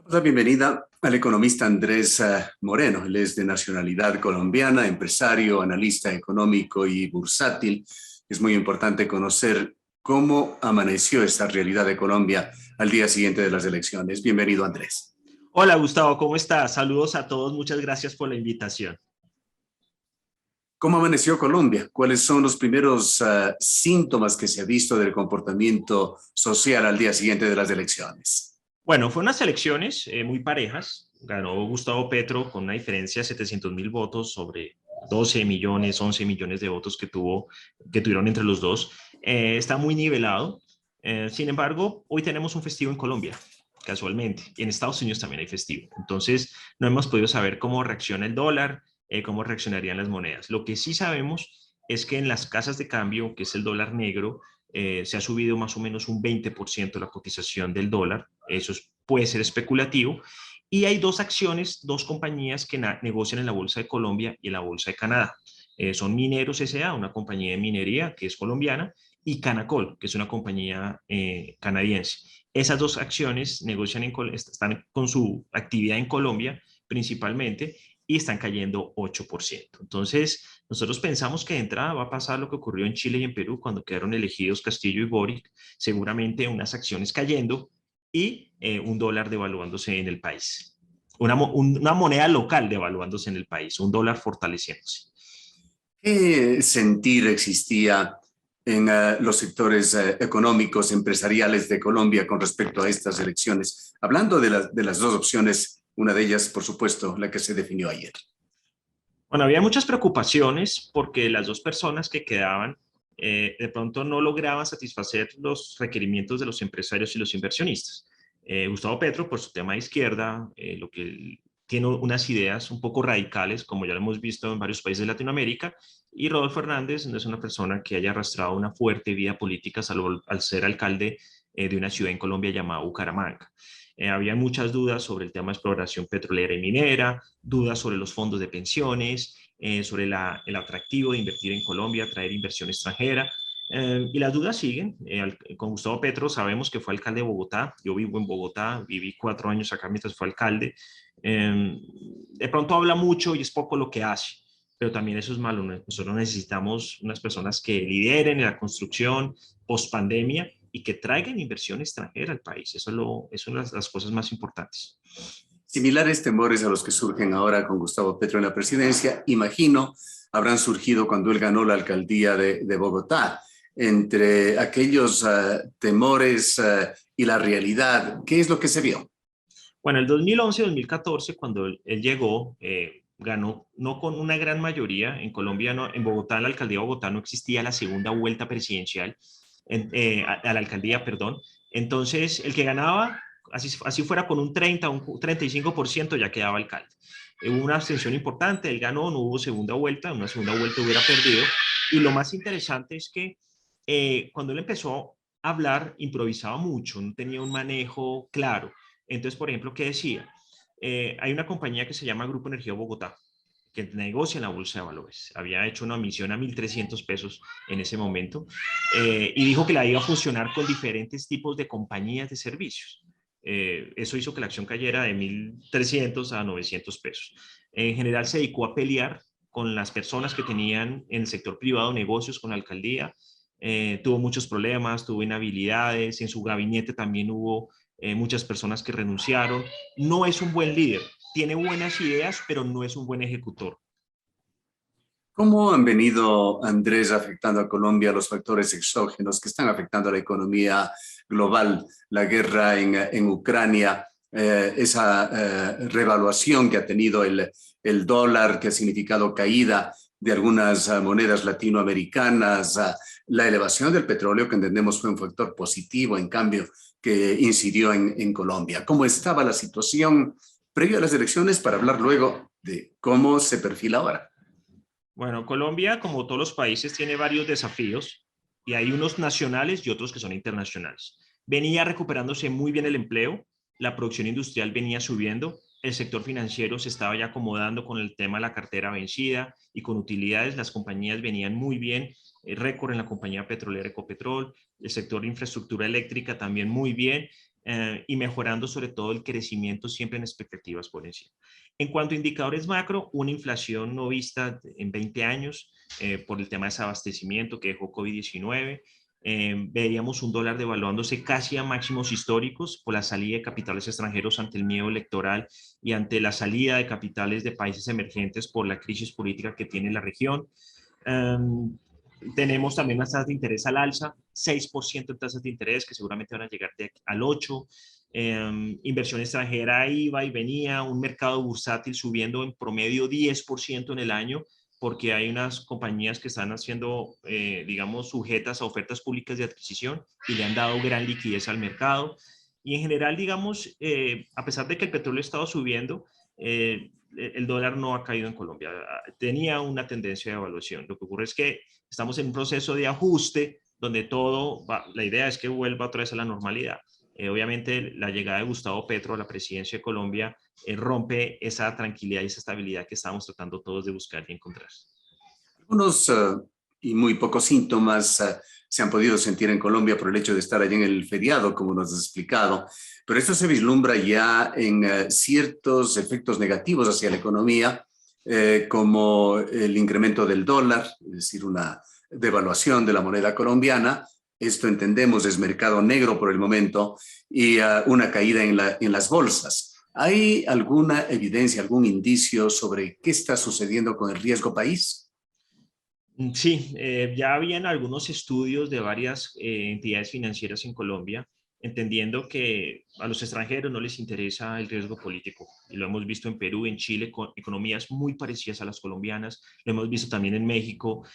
La bienvenida al economista Andrés Moreno. Él es de nacionalidad colombiana, empresario, analista económico y bursátil. Es muy importante conocer cómo amaneció esta realidad de Colombia al día siguiente de las elecciones. Bienvenido, Andrés. Hola Gustavo, ¿cómo estás? Saludos a todos, muchas gracias por la invitación. ¿Cómo amaneció Colombia? ¿Cuáles son los primeros síntomas que se ha visto del comportamiento social al día siguiente de las elecciones? Bueno, fue unas elecciones muy parejas. Ganó Gustavo Petro con una diferencia de 700.000 votos sobre 12 millones, 11 millones de votos que tuvieron entre los dos. Está muy nivelado. Sin embargo, hoy tenemos un festivo en Colombia, casualmente, y en Estados Unidos también hay festivo. Entonces, no hemos podido saber cómo reacciona el dólar, cómo reaccionarían las monedas. Lo que sí sabemos es que en las casas de cambio, que es el dólar negro, se ha subido más o menos un 20% la cotización del dólar. Eso puede ser especulativo. Y hay dos acciones, dos compañías que negocian en la Bolsa de Colombia y en la Bolsa de Canadá. Son Mineros S.A., una compañía de minería que es colombiana, y Canacol, que es una compañía canadiense. Esas dos acciones están con su actividad en Colombia principalmente y están cayendo 8%. Entonces, nosotros pensamos que de entrada va a pasar lo que ocurrió en Chile y en Perú cuando quedaron elegidos Castillo y Boric, seguramente unas acciones cayendo y un dólar devaluándose en el país. Una moneda local devaluándose en el país, un dólar fortaleciéndose. ¿Qué sentir existía en los sectores económicos, empresariales de Colombia con respecto a estas elecciones? Hablando de las dos opciones, una de ellas, por supuesto, la que se definió ayer. Bueno, había muchas preocupaciones porque las dos personas que quedaban de pronto no lograban satisfacer los requerimientos de los empresarios y los inversionistas. Gustavo Petro, por su tema de izquierda, lo que tiene unas ideas un poco radicales, como ya lo hemos visto en varios países de Latinoamérica, y Rodolfo Hernández no es una persona que haya arrastrado una fuerte vida política, salvo al ser alcalde de una ciudad en Colombia llamada Bucaramanga. Había muchas dudas sobre el tema de exploración petrolera y minera, dudas sobre los fondos de pensiones, sobre el atractivo de invertir en Colombia, traer inversión extranjera. Y las dudas siguen. Con Gustavo Petro sabemos que fue alcalde de Bogotá. Yo vivo en Bogotá, viví 4 años acá mientras fue alcalde. De pronto habla mucho y es poco lo que hace, pero también eso es malo. Nosotros necesitamos unas personas que lideren en la construcción post pandemia y que traigan inversión extranjera al país. Eso es una de las cosas más importantes. Similares temores a los que surgen ahora con Gustavo Petro en la presidencia, imagino, habrán surgido cuando él ganó la alcaldía de Bogotá. Entre aquellos temores y la realidad, ¿qué es lo que se vio? Bueno, el 2011-2014, cuando él llegó, ganó no con una gran mayoría. En Colombia, no, en Bogotá, en la alcaldía de Bogotá no existía la segunda vuelta presidencial, a la alcaldía, perdón. Entonces, el que ganaba, así fuera con un 30, un 35%, ya quedaba alcalde. Hubo una abstención importante, él ganó, no hubo segunda vuelta, en una segunda vuelta hubiera perdido. Y lo más interesante es que cuando él empezó a hablar, improvisaba mucho, no tenía un manejo claro. Entonces, por ejemplo, ¿qué decía? Hay una compañía que se llama Grupo Energía Bogotá, que negocia en la bolsa de valores. Había hecho una emisión a 1.300 pesos en ese momento y dijo que la iba a funcionar con diferentes tipos de compañías de servicios. Eso hizo que la acción cayera de 1.300 a 900 pesos. En general se dedicó a pelear con las personas que tenían en el sector privado negocios con la alcaldía. Tuvo muchos problemas, tuvo inhabilidades, en su gabinete también hubo muchas personas que renunciaron. No es un buen líder, tiene buenas ideas, pero no es un buen ejecutor. ¿Cómo han venido, Andrés, afectando a Colombia los factores exógenos que están afectando a la economía global? La guerra en Ucrania, esa revaluación que ha tenido el dólar, que ha significado caída de algunas monedas latinoamericanas, la elevación del petróleo, que entendemos fue un factor positivo, en cambio, que incidió en Colombia. ¿Cómo estaba la situación previo a las elecciones para hablar luego de cómo se perfila ahora? Bueno, Colombia, como todos los países, tiene varios desafíos y hay unos nacionales y otros que son internacionales. Venía recuperándose muy bien el empleo, la producción industrial venía subiendo, el sector financiero se estaba ya acomodando con el tema de la cartera vencida y con utilidades, las compañías venían muy bien, récord en la compañía petrolera Ecopetrol, el sector de infraestructura eléctrica también muy bien. y mejorando sobre todo el crecimiento siempre en expectativas por encima. En cuanto a indicadores macro, una inflación no vista en 20 años por el tema de desabastecimiento que dejó COVID-19. Veríamos un dólar devaluándose casi a máximos históricos por la salida de capitales extranjeros ante el miedo electoral y ante la salida de capitales de países emergentes por la crisis política que tiene la región. Tenemos también las tasas de interés al alza, 6% en tasas de interés que seguramente van a llegar al 8%. Inversión extranjera iba y venía, un mercado bursátil subiendo en promedio 10% en el año, porque hay unas compañías que están haciendo, digamos, sujetas a ofertas públicas de adquisición y le han dado gran liquidez al mercado. Y en general, digamos, a pesar de que el petróleo ha estado subiendo, el dólar no ha caído en Colombia. Tenía una tendencia de evaluación. Lo que ocurre es que estamos en un proceso de ajuste donde todo va, la idea es que vuelva otra vez a la normalidad. Obviamente la llegada de Gustavo Petro a la presidencia de Colombia rompe esa tranquilidad y esa estabilidad que estábamos tratando todos de buscar y encontrar. Algunos y muy pocos síntomas se han podido sentir en Colombia por el hecho de estar allí en el feriado, como nos has explicado, pero esto se vislumbra ya en ciertos efectos negativos hacia la economía, como el incremento del dólar, es decir, una devaluación de la moneda colombiana. Esto entendemos es mercado negro por el momento y una caída en las bolsas. ¿Hay alguna evidencia, algún indicio sobre qué está sucediendo con el riesgo país? Sí, ya habían algunos estudios de varias entidades financieras en Colombia, entendiendo que a los extranjeros no les interesa el riesgo político. Y lo hemos visto en Perú, en Chile, con economías muy parecidas a las colombianas. Lo hemos visto también en México.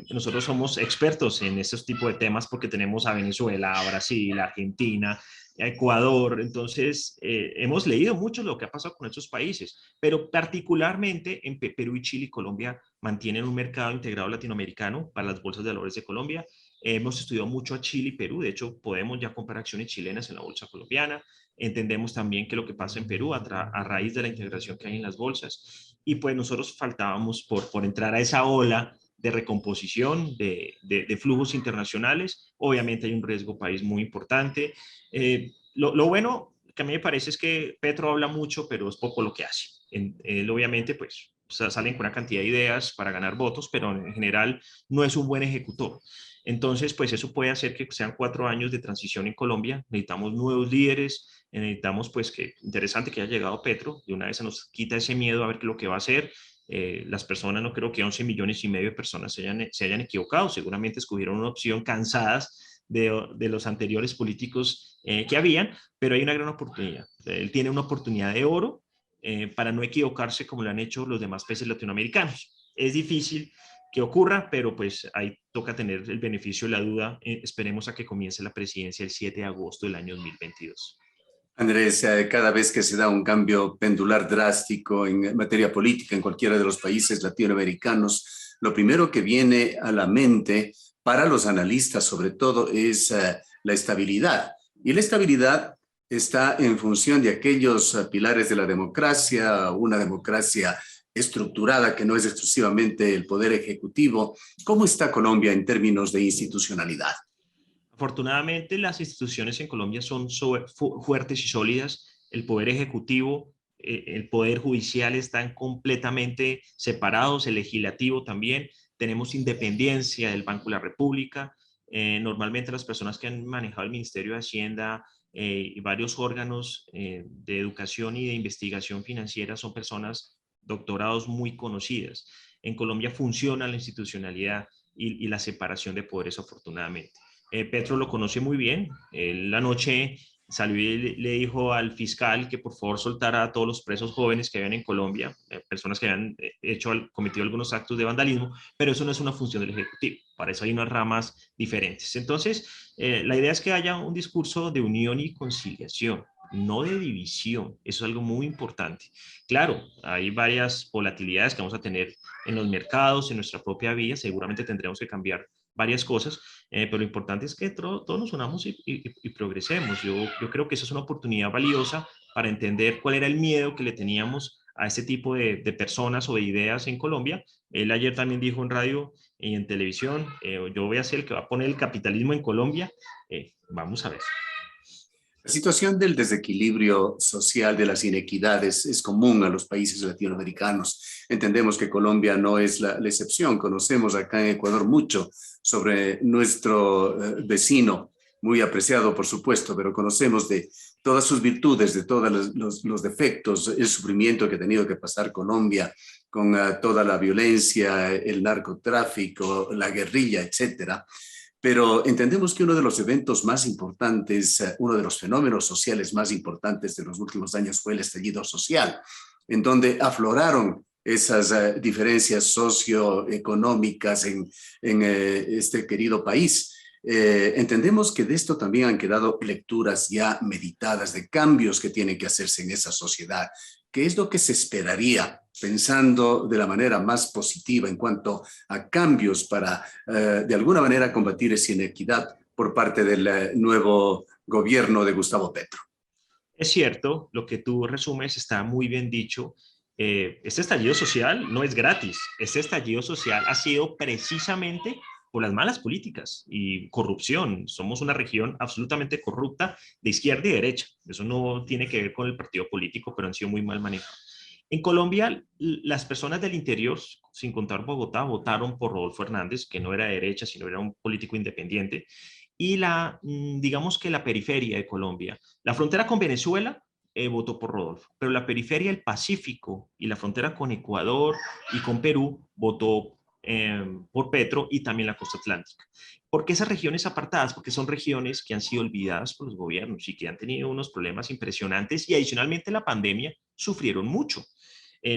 Nosotros somos expertos en estos tipos de temas porque tenemos a Venezuela, a Brasil, a Argentina, a Ecuador. Entonces, hemos leído mucho lo que ha pasado con estos países, pero particularmente en Perú y Chile y Colombia mantienen un mercado integrado latinoamericano para las bolsas de valores de Colombia. Hemos estudiado mucho a Chile y Perú, de hecho podemos ya comprar acciones chilenas en la bolsa colombiana. Entendemos también que lo que pasa en Perú a raíz de la integración que hay en las bolsas. Y pues nosotros faltábamos por entrar a esa ola de recomposición de flujos internacionales. Obviamente hay un riesgo país muy importante. Lo bueno que a mí me parece es que Petro habla mucho, pero es poco lo que hace. Él obviamente pues salen con una cantidad de ideas para ganar votos, pero en general no es un buen ejecutor. Entonces, pues eso puede hacer que sean 4 años de transición en Colombia. Necesitamos nuevos líderes, necesitamos pues que, interesante que haya llegado Petro, de una vez se nos quita ese miedo a ver qué es lo que va a hacer. Las personas, no creo que 11,5 millones de personas se hayan equivocado, seguramente escogieron una opción cansadas de los anteriores políticos que habían, pero hay una gran oportunidad. Él tiene una oportunidad de oro para no equivocarse como lo han hecho los demás países latinoamericanos. Es difícil que ocurra, pero pues ahí toca tener el beneficio de la duda. Esperemos a que comience la presidencia el 7 de agosto del año 2022. Andrés, cada vez que se da un cambio pendular drástico en materia política en cualquiera de los países latinoamericanos, lo primero que viene a la mente para los analistas, sobre todo, es la estabilidad. Y la estabilidad está en función de aquellos pilares de la democracia, una democracia estructurada que no es exclusivamente el poder ejecutivo. ¿Cómo está Colombia en términos de institucionalidad? Afortunadamente, las instituciones en Colombia son fuertes y sólidas. El poder ejecutivo, el poder judicial están completamente separados, el legislativo también. Tenemos independencia del Banco de la República. Normalmente las personas que han manejado el Ministerio de Hacienda y varios órganos de educación y de investigación financiera son personas doctorados muy conocidas. En Colombia funciona la institucionalidad y la separación de poderes, afortunadamente. Petro lo conoce muy bien. Él la noche salió y le dijo al fiscal que por favor soltara a todos los presos jóvenes que habían en Colombia, personas que habían cometido algunos actos de vandalismo, pero eso no es una función del Ejecutivo. Para eso hay unas ramas diferentes. Entonces, la idea es que haya un discurso de unión y conciliación, no de división. Eso es algo muy importante. Claro, hay varias volatilidades que vamos a tener en los mercados, en nuestra propia vía. Seguramente tendremos que cambiar varias cosas, pero lo importante es que todos nos unamos y progresemos. Yo creo que esa es una oportunidad valiosa para entender cuál era el miedo que le teníamos a este tipo de personas o de ideas en Colombia. Él ayer también dijo en radio y en televisión, yo voy a ser el que va a poner el capitalismo en Colombia. Vamos a ver. La situación del desequilibrio social, de las inequidades, es común a los países latinoamericanos. Entendemos que Colombia no es la excepción. Conocemos acá en Ecuador mucho sobre nuestro vecino, muy apreciado por supuesto, pero conocemos de todas sus virtudes, de todos los defectos, el sufrimiento que ha tenido que pasar Colombia con toda la violencia, el narcotráfico, la guerrilla, etcétera. Pero entendemos que uno de los eventos más importantes, uno de los fenómenos sociales más importantes de los últimos años fue el estallido social, en donde afloraron esas diferencias socioeconómicas en este querido país. Entendemos que de esto también han quedado lecturas ya meditadas de cambios que tienen que hacerse en esa sociedad. ¿Qué es lo que se esperaría pensando de la manera más positiva en cuanto a cambios para, de alguna manera, combatir esa inequidad por parte del nuevo gobierno de Gustavo Petro? Es cierto, lo que tú resumes está muy bien dicho. Este estallido social no es gratis. Este estallido social ha sido precisamente por las malas políticas y corrupción. Somos una región absolutamente corrupta de izquierda y derecha. Eso no tiene que ver con el partido político, pero han sido muy mal manejados. En Colombia, las personas del interior, sin contar Bogotá, votaron por Rodolfo Hernández, que no era de derecha, sino era un político independiente. Y digamos que la periferia de Colombia, la frontera con Venezuela, votó por Rodolfo, pero la periferia del Pacífico y la frontera con Ecuador y con Perú votó por Petro, y también la costa atlántica. ¿Por qué esas regiones apartadas? Porque son regiones que han sido olvidadas por los gobiernos y que han tenido unos problemas impresionantes, y adicionalmente la pandemia sufrieron mucho.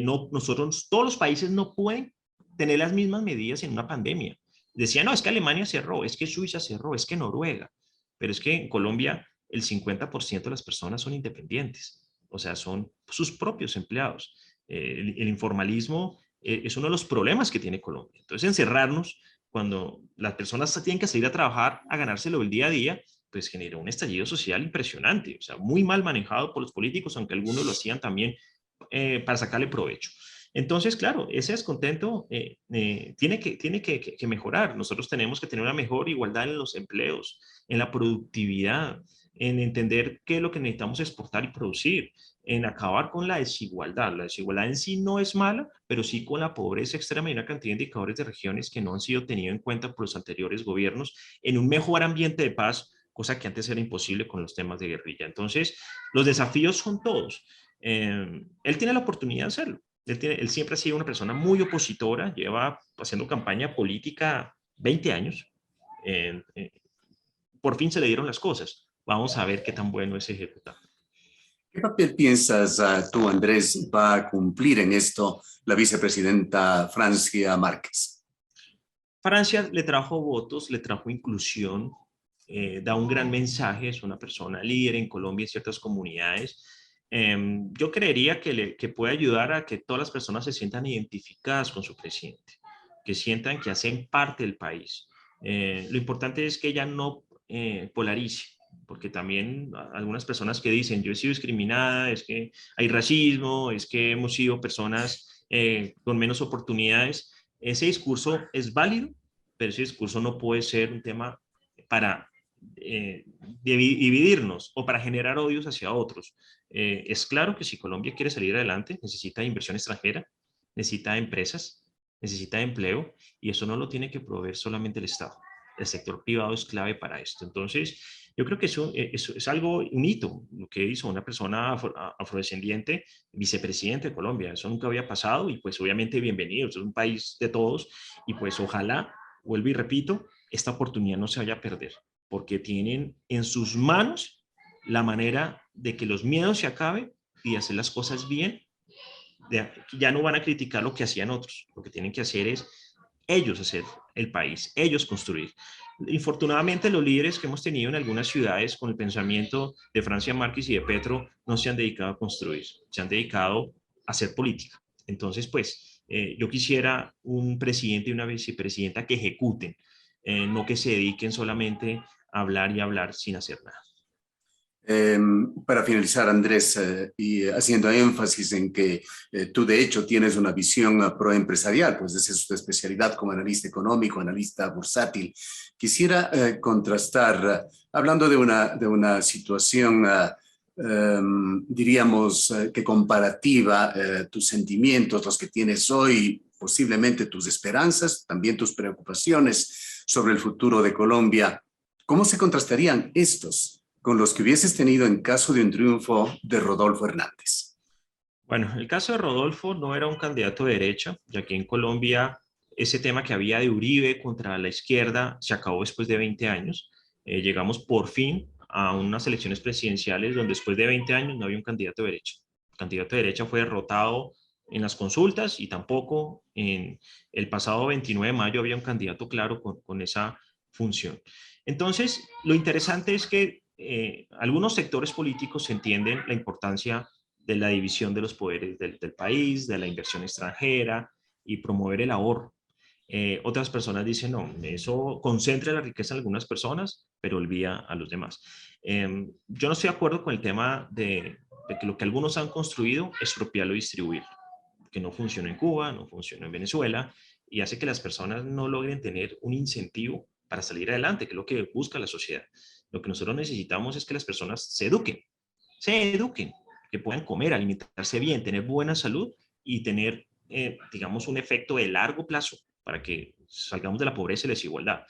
No, nosotros, todos los países no pueden tener las mismas medidas en una pandemia. Decían, no, es que Alemania cerró, es que Suiza cerró, es que Noruega, pero es que en Colombia el 50% de las personas son independientes, o sea, son sus propios empleados. El informalismo es uno de los problemas que tiene Colombia. Entonces, encerrarnos cuando las personas tienen que salir a trabajar, a ganárselo el día a día, pues generó un estallido social impresionante, o sea, muy mal manejado por los políticos, aunque algunos lo hacían también para sacarle provecho. Entonces, claro, ese descontento tiene que mejorar. Nosotros tenemos que tener una mejor igualdad en los empleos, en la productividad, en entender qué es lo que necesitamos exportar y producir, en acabar con la desigualdad. La desigualdad en sí no es mala, pero sí con la pobreza extrema y una cantidad de indicadores de regiones que no han sido tenidos en cuenta por los anteriores gobiernos, en un mejor ambiente de paz, cosa que antes era imposible con los temas de guerrilla. Entonces, los desafíos son todos. Él tiene la oportunidad de hacerlo. Él siempre ha sido una persona muy opositora, lleva haciendo campaña política 20 años. Eh, eh, por fin se le dieron las cosas. Vamos a ver qué tan bueno es ejecutando. ¿Qué papel piensas tú, Andrés, va a cumplir en esto la vicepresidenta Francia Márquez? Francia le trajo votos, le trajo inclusión, da un gran mensaje, es una persona líder en Colombia en ciertas comunidades. Yo creería que puede ayudar a que todas las personas se sientan identificadas con su presidente, que sientan que hacen parte del país. Lo importante es que ella no polarice, porque también algunas personas que dicen yo he sido discriminada, es que hay racismo, es que hemos sido personas con menos oportunidades. Ese discurso es válido, pero ese discurso no puede ser un tema para dividirnos o para generar odios hacia otros. Es claro que si Colombia quiere salir adelante, necesita inversión extranjera, necesita empresas, necesita empleo, y eso no lo tiene que proveer solamente el Estado. El sector privado es clave para esto. Entonces, yo creo que eso es algo, un hito, lo que hizo una persona afrodescendiente, vicepresidente de Colombia. Eso nunca había pasado, y pues obviamente bienvenido. Es un país de todos, y pues ojalá, vuelvo y repito, esta oportunidad no se vaya a perder, porque tienen en sus manos la manera de que los miedos se acaben y hacer las cosas bien. Ya no van a criticar lo que hacían otros, lo que tienen que hacer es ellos hacer el país, ellos construir. Infortunadamente, los líderes que hemos tenido en algunas ciudades con el pensamiento de Francia Márquez y de Petro no se han dedicado a construir, se han dedicado a hacer política. Entonces, pues, yo quisiera un presidente y una vicepresidenta que ejecuten, no que se dediquen solamente a hablar y hablar sin hacer nada. Para finalizar, Andrés, y haciendo énfasis en que tú de hecho tienes una visión proempresarial, pues esa es tu especialidad como analista económico, analista bursátil. Quisiera contrastar, hablando de una situación, diríamos, que comparativa, tus sentimientos, los que tienes hoy, posiblemente tus esperanzas, también tus preocupaciones sobre el futuro de Colombia. ¿Cómo se contrastarían estos con los que hubieses tenido en caso de un triunfo de Rodolfo Hernández? Bueno, el caso de Rodolfo no era un candidato de derecha, ya que en Colombia ese tema que había de Uribe contra la izquierda se acabó después de 20 años. Llegamos por fin a unas elecciones presidenciales donde después de 20 años no había un candidato de derecha. El candidato de derecha fue derrotado en las consultas y tampoco en el pasado 29 de mayo había un candidato claro con esa función. Entonces, lo interesante es que algunos sectores políticos entienden la importancia de la división de los poderes del país, de la inversión extranjera y promover el ahorro. Otras personas dicen, no, eso concentra la riqueza en algunas personas, pero olvida a los demás. Yo no estoy de acuerdo con el tema de que lo que algunos han construido, expropiarlo y distribuirlo, que no funciona en Cuba, no funciona en Venezuela, y hace que las personas no logren tener un incentivo para salir adelante, que es lo que busca la sociedad. Lo que nosotros necesitamos es que las personas se eduquen, que puedan comer, alimentarse bien, tener buena salud y tener, digamos, un efecto de largo plazo para que salgamos de la pobreza y la desigualdad.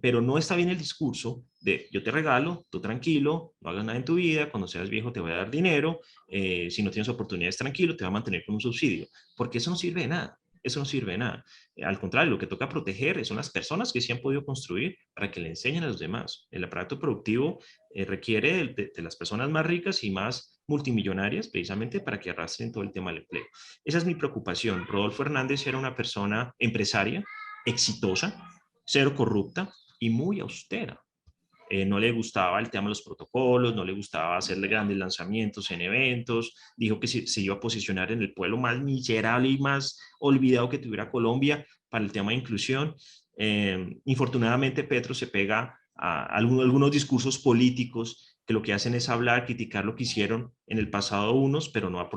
Pero no está bien el discurso de yo te regalo, tú tranquilo, no hagas nada en tu vida, cuando seas viejo te voy a dar dinero, si no tienes oportunidades tranquilo, te va a mantener con un subsidio, porque eso no sirve de nada. Eso no sirve de nada. Al contrario, lo que toca proteger son las personas que sí han podido construir para que le enseñen a los demás. El aparato productivo requiere de las personas más ricas y más multimillonarias precisamente para que arrastren todo el tema del empleo. Esa es mi preocupación. Rodolfo Hernández era una persona empresaria, exitosa, cero corrupta y muy austera. No le gustaba el tema de los protocolos, no le gustaba hacerle grandes lanzamientos en eventos, dijo que se iba a posicionar en el pueblo más miserable y más olvidado que tuviera Colombia para el tema de inclusión. Infortunadamente Petro se pega a algunos discursos políticos que lo que hacen es hablar, criticar lo que hicieron en el pasado unos, pero no a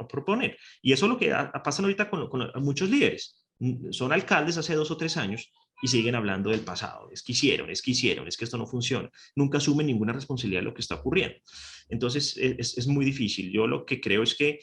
proponer. Y eso es lo que pasa ahorita con muchos líderes. Son alcaldes hace 2 o 3 años y siguen hablando del pasado. Es que hicieron, es que hicieron, es que esto no funciona. Nunca asumen ninguna responsabilidad de lo que está ocurriendo. Entonces, es muy difícil. Yo lo que creo es que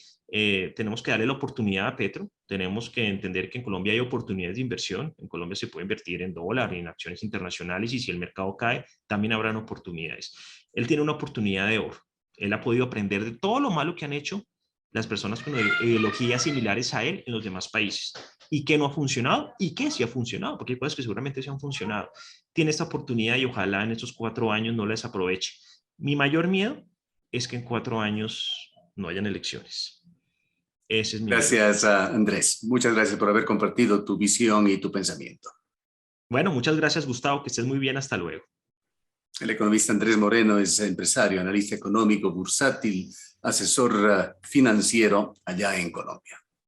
tenemos que darle la oportunidad a Petro. Tenemos que entender que en Colombia hay oportunidades de inversión. En Colombia se puede invertir en dólar, en acciones internacionales, y si el mercado cae, también habrán oportunidades. Él tiene una oportunidad de oro. Él ha podido aprender de todo lo malo que han hecho las personas con ideologías similares a él en los demás países. Y qué no ha funcionado y qué sí ha funcionado, porque hay cosas que seguramente sí han funcionado. Tiene esta oportunidad y ojalá en estos 4 años no les aproveche. Mi mayor miedo es que en 4 años no hayan elecciones. Ese es mi mayor miedo. Gracias, Andrés. Muchas gracias por haber compartido tu visión y tu pensamiento. Bueno, muchas gracias, Gustavo, que estés muy bien, hasta luego. El economista Andrés Moreno es empresario, analista económico, bursátil, asesor financiero allá en Colombia.